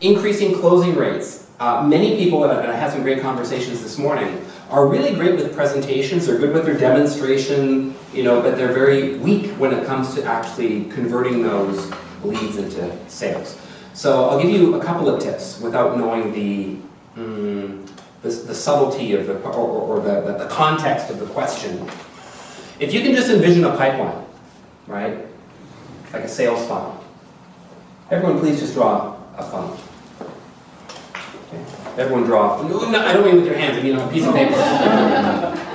Increasing closing rates. Many people, and I had some great conversations this morning, are really great with presentations, they're good with their demonstration, but they're very weak when it comes to actually converting those leads into sales. So I'll give you a couple of tips without knowing the subtlety of the context of the question. If you can just envision a pipeline, right? Like a sales funnel. Everyone please just draw a funnel. Okay. Everyone draw. No, I don't mean with your hands, I mean on a piece of paper.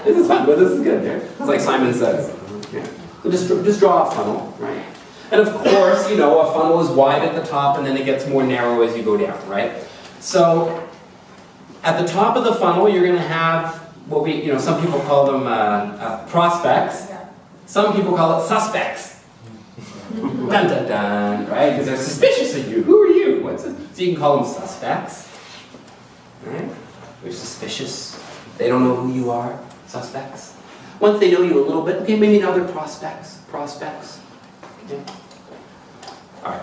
This is fun, but this is good. Yeah? It's like Simon says. Yeah. So just draw a funnel, right? And of course, a funnel is wide at the top and then it gets more narrow as you go down, right? So at the top of the funnel, you're going to have what some people call them prospects. Some people call it suspects. Dun dun dun, right? Because they're suspicious of you. Who are you? So you can call them suspects, right? They're suspicious. They don't know who you are. Suspects. Once they know you a little bit, okay, maybe now they're prospects. Okay. All right.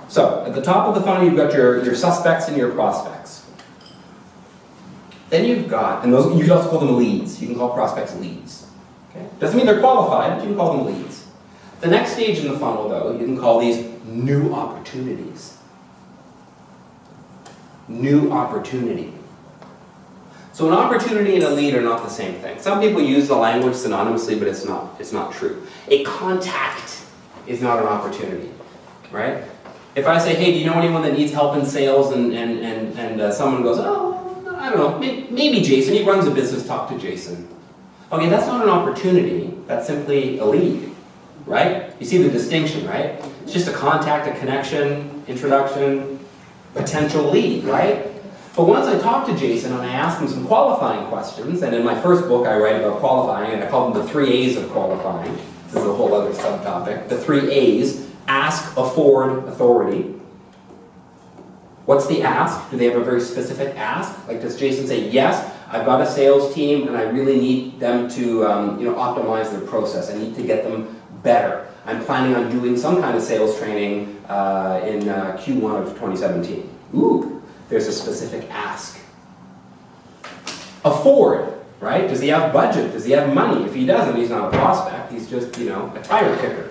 So at the top of the funnel, you've got your suspects and your prospects. Then you've got, and those you can also call them leads. You can call prospects leads. Okay. Doesn't mean they're qualified, but you can call them leads. The next stage in the funnel, though, you can call these new opportunities. New opportunity. So an opportunity and a lead are not the same thing. Some people use the language synonymously, but it's not true. A contact is not an opportunity, right? If I say, hey, do you know anyone that needs help in sales, and someone goes, oh, I don't know, maybe Jason, he runs a business, talk to Jason. Okay, that's not an opportunity, that's simply a lead. Right? You see the distinction, right? It's just a contact, a connection, introduction, potential lead, right? But once I talk to Jason and I ask him some qualifying questions, and in my first book I write about qualifying, and I call them the 3 A's of qualifying. This is a whole other subtopic. The 3 A's: ask, afford, authority. What's the ask? Do they have a very specific ask? Like, does Jason say, yes, I've got a sales team and I really need them to optimize their process. I need to get them better. I'm planning on doing some kind of sales training in Q1 of 2017. Ooh, there's a specific ask. Afford, right? Does he have budget? Does he have money? If he doesn't, he's not a prospect. He's just, a tire kicker,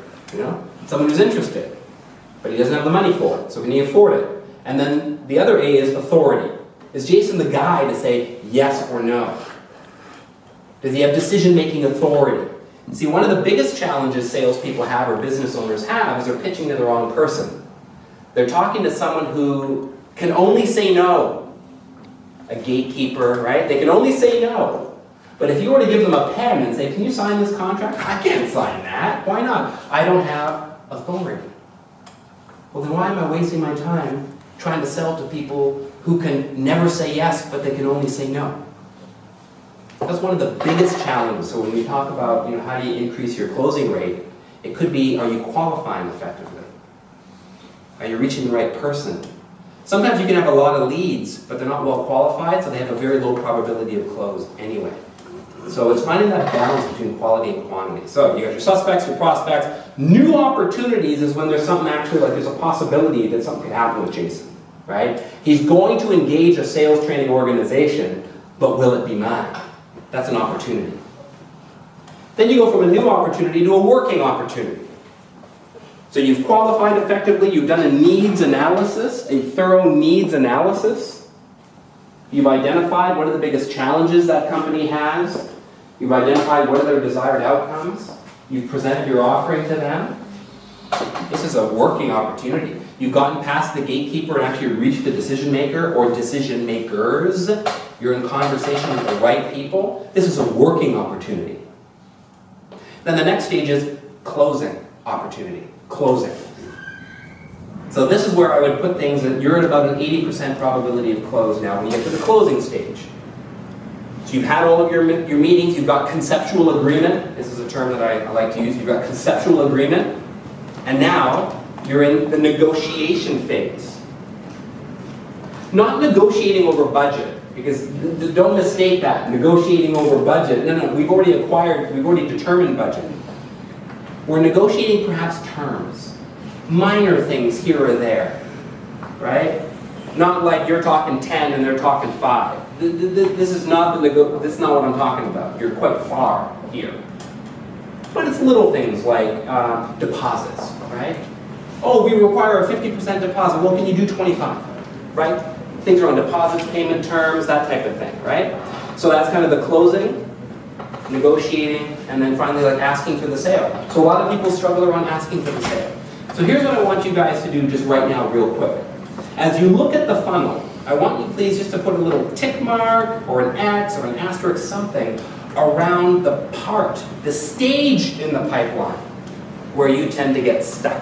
someone who's interested. But he doesn't have the money for it, so can he afford it? And then the other A is authority. Is Jason the guy to say yes or no? Does he have decision-making authority? See, one of the biggest challenges salespeople have or business owners have is they're pitching to the wrong person. They're talking to someone who can only say no. A gatekeeper, right? They can only say no. But if you were to give them a pen and say, can you sign this contract? I can't sign that. Why not? I don't have authority. Well, then why am I wasting my time trying to sell to people who can never say yes, but they can only say no? That's one of the biggest challenges. So when we talk about, how do you increase your closing rate, it could be, are you qualifying effectively? Are you reaching the right person? Sometimes you can have a lot of leads, but they're not well qualified, so they have a very low probability of close anyway. So it's finding that balance between quality and quantity. So you got your suspects, your prospects. New opportunities is when there's something actually, like there's a possibility that something could happen with Jason, right? He's going to engage a sales training organization, but will it be mine? That's an opportunity. Then you go from a new opportunity to a working opportunity. So you've qualified effectively, you've done a needs analysis, a thorough needs analysis. You've identified what are the biggest challenges that company has. You've identified what are their desired outcomes. You've presented your offering to them. This is a working opportunity. You've gotten past the gatekeeper and actually reached the decision maker or decision makers. You're in conversation with the right people. This is a working opportunity. Then the next stage is closing opportunity. Closing. So this is where I would put things that you're at about an 80% probability of close now when you get to the closing stage. So you've had all of your meetings, you've got conceptual agreement. This is a term that I like to use. You've got conceptual agreement. And now you're in the negotiation phase. Not negotiating over budget, because don't mistake that. Negotiating over budget. No, we've already determined budget. We're negotiating perhaps terms. Minor things here or there, right? Not like you're talking 10 and they're talking 5. This is not this is not what I'm talking about. You're quite far here. But it's little things like deposits, right? Oh, we require a 50% deposit. Well, can you do 25, right? Things around deposits, payment terms, that type of thing, right? So that's kind of the closing, negotiating, and then finally like asking for the sale. So a lot of people struggle around asking for the sale. So here's what I want you guys to do just right now real quick. As you look at the funnel, I want you please just to put a little tick mark or an X or an asterisk, something around the part, the stage in the pipeline where you tend to get stuck.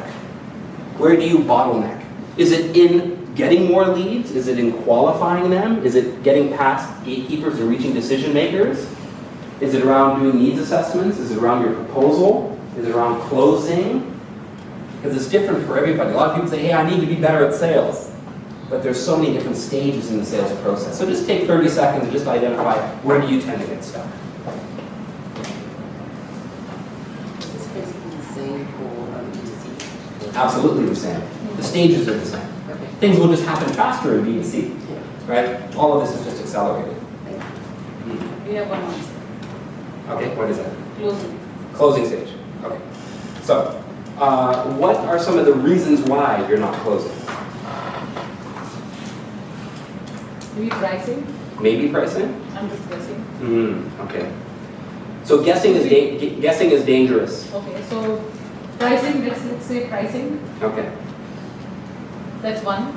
Where do you bottleneck? Is it in getting more leads? Is it in qualifying them? Is it getting past gatekeepers and reaching decision makers? Is it around doing needs assessments? Is it around your proposal? Is it around closing? Because it's different for everybody. A lot of people say, hey, I need to be better at sales. But there's so many different stages in the sales process. So just take 30 seconds and just identify where do you tend to get stuck. It's basically the same for B2C. Absolutely the same. The stages are the same. Okay. Things will just happen faster in B2C, right? All of this is just accelerated. We have one answer. Okay, what is that? Closing. Closing stage. Okay. So, what are some of the reasons why you're not closing? Maybe pricing. Maybe pricing? I'm just guessing. Okay. So guessing is dangerous. Okay, so pricing, let's say pricing. Okay. That's one.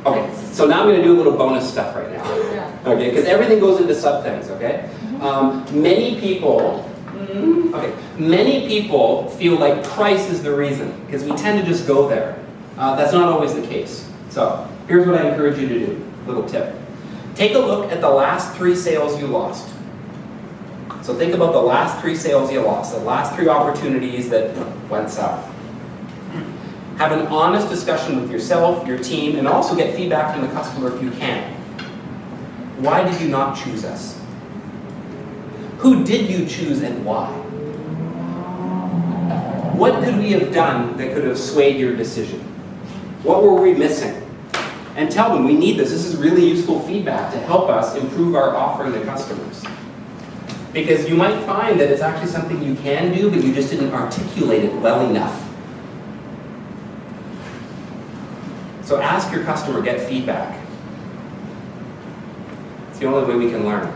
Okay. So now I'm going to do a little bonus stuff right now. Yeah. Okay, because everything goes into sub things. Okay. Many people feel like price is the reason because we tend to just go there. That's not always the case. So here's what I encourage you to do. Little tip. Take a look at the last 3 sales you lost. So think about the last 3 sales you lost, the last 3 opportunities that went south. Have an honest discussion with yourself, your team, and also get feedback from the customer if you can. Why did you not choose us? Who did you choose and why? What could we have done that could have swayed your decision? What were we missing? And tell them we need this. This is really useful feedback to help us improve our offering to customers. Because you might find that it's actually something you can do, but you just didn't articulate it well enough. So ask your customer, get feedback. It's the only way we can learn.